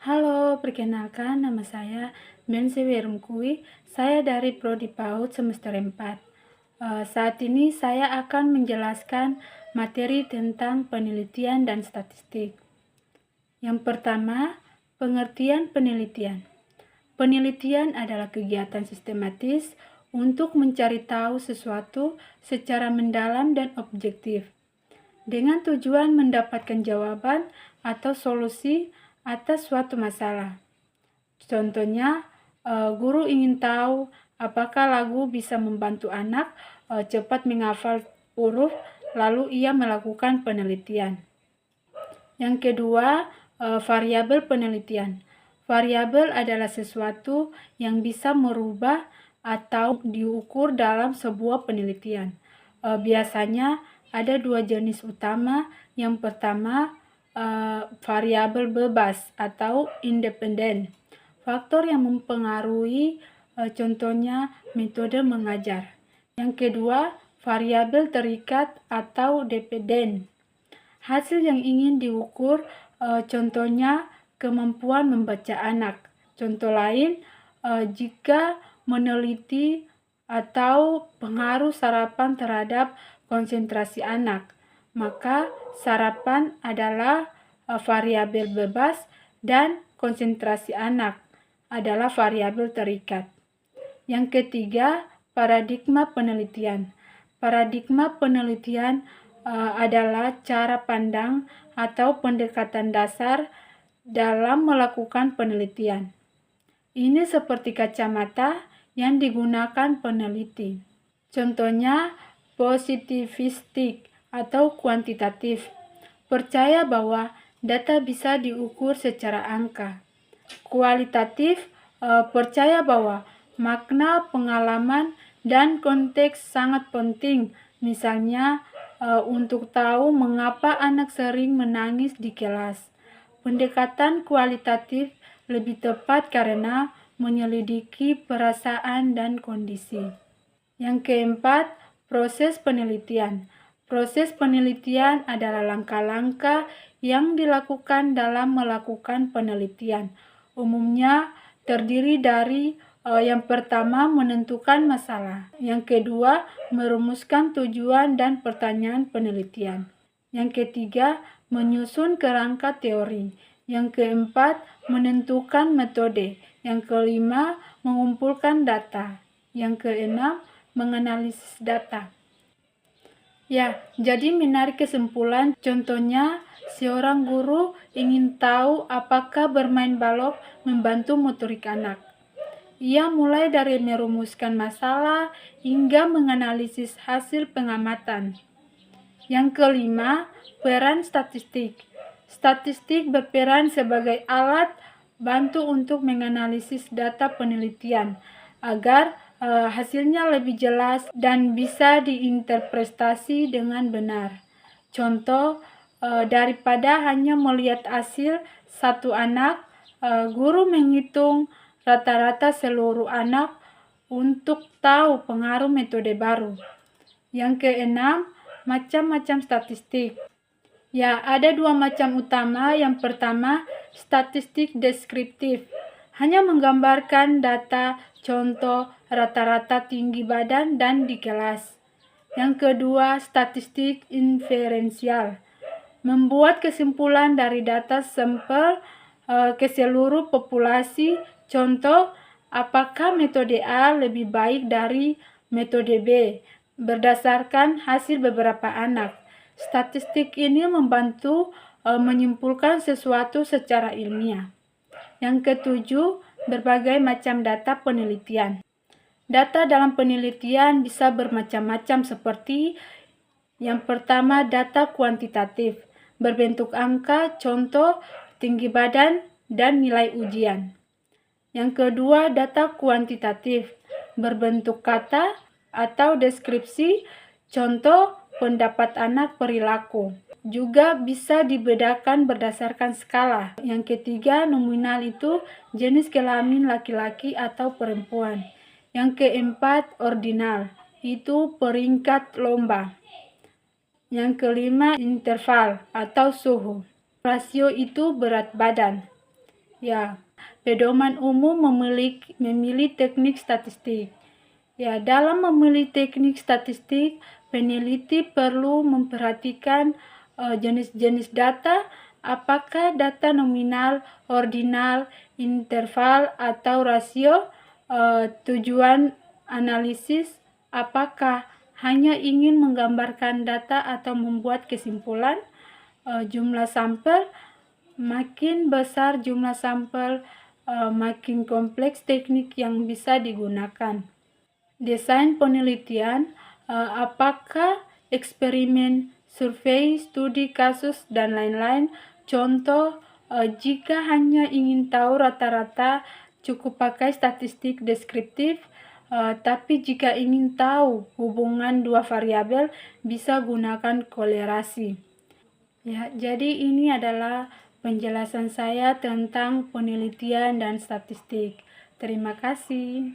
Halo, perkenalkan nama saya Bensewi Rumkui. Saya dari Prodi PAUD semester 4. Saat ini saya akan menjelaskan materi tentang penelitian dan statistik. Yang pertama, pengertian penelitian. Penelitian adalah kegiatan sistematis untuk mencari tahu sesuatu secara mendalam dan objektif, dengan tujuan mendapatkan jawaban atau solusi atas suatu masalah. Contohnya, guru ingin tahu apakah lagu bisa membantu anak cepat menghafal huruf, lalu ia melakukan penelitian. Yang kedua, variabel penelitian. Variabel adalah sesuatu yang bisa merubah atau diukur dalam sebuah penelitian. Biasanya ada dua jenis utama. Yang pertama, variabel bebas atau independen. Faktor yang mempengaruhi, contohnya metode mengajar. Yang kedua, variabel terikat atau dependen. Hasil yang ingin diukur, contohnya kemampuan membaca anak. Contoh lain, jika meneliti atau pengaruh sarapan terhadap konsentrasi anak, maka sarapan adalah variabel bebas dan konsentrasi anak adalah variabel terikat. Yang ketiga, paradigma penelitian. Paradigma penelitian adalah cara pandang atau pendekatan dasar dalam melakukan penelitian. Ini seperti kacamata yang digunakan peneliti. Contohnya, positivistik atau kuantitatif. Percaya bahwa data bisa diukur secara angka. Kualitatif percaya bahwa makna, pengalaman, dan konteks sangat penting. Misalnya, untuk tahu mengapa anak sering menangis di kelas. Pendekatan kualitatif lebih tepat karena menyelidiki perasaan dan kondisi. Yang keempat, proses penelitian. Proses penelitian adalah langkah-langkah yang dilakukan dalam melakukan penelitian. Umumnya terdiri dari yang pertama, menentukan masalah. Yang kedua, merumuskan tujuan dan pertanyaan penelitian. Yang ketiga, menyusun kerangka teori. Yang keempat, menentukan metode. Yang kelima, mengumpulkan data. Yang keenam, menganalisis data. Ya, jadi menarik kesimpulan. Contohnya, seorang guru ingin tahu apakah bermain balok membantu motorik anak. Ia mulai dari merumuskan masalah hingga menganalisis hasil pengamatan. Yang kelima, peran statistik. Statistik berperan sebagai alat bantu untuk menganalisis data penelitian agar hasilnya lebih jelas dan bisa diinterpretasi dengan benar. Contoh, daripada hanya melihat hasil satu anak, guru menghitung rata-rata seluruh anak untuk tahu pengaruh metode baru. Yang keenam, macam-macam statistik. Ya, ada dua macam utama. Yang pertama, statistik deskriptif. Hanya menggambarkan data, contoh rata-rata tinggi badan dan di kelas. Yang kedua, statistik inferensial. Membuat kesimpulan dari data sampel ke seluruh populasi. Contoh, apakah metode A lebih baik dari metode B berdasarkan hasil beberapa anak. Statistik ini membantu menyimpulkan sesuatu secara ilmiah. Yang ketujuh, berbagai macam data penelitian. Data dalam penelitian bisa bermacam-macam seperti yang pertama, data kuantitatif, berbentuk angka, contoh tinggi badan dan nilai ujian. Yang kedua, data kuantitatif, berbentuk kata atau deskripsi, contoh pendapat anak perilaku. Juga bisa dibedakan berdasarkan skala. Yang ketiga, nominal itu jenis kelamin laki-laki atau perempuan. Yang keempat, ordinal, itu peringkat lomba. Yang kelima, interval atau suhu. Rasio itu berat badan. Ya, pedoman umum memilih teknik statistik. Ya, dalam memilih teknik statistik, peneliti perlu memperhatikan jenis-jenis data, apakah data nominal, ordinal, interval, atau rasio. Tujuan analisis, apakah hanya ingin menggambarkan data atau membuat kesimpulan. Jumlah sampel, makin besar jumlah sampel, makin kompleks teknik yang bisa digunakan. Desain penelitian, apakah eksperimen, survei, studi kasus, dan lain-lain. Contoh, jika hanya ingin tahu rata-rata, cukup pakai statistik deskriptif, tapi jika ingin tahu hubungan dua variabel, bisa gunakan kolerasi. Ya, jadi ini adalah penjelasan saya tentang penelitian dan statistik. Terima kasih.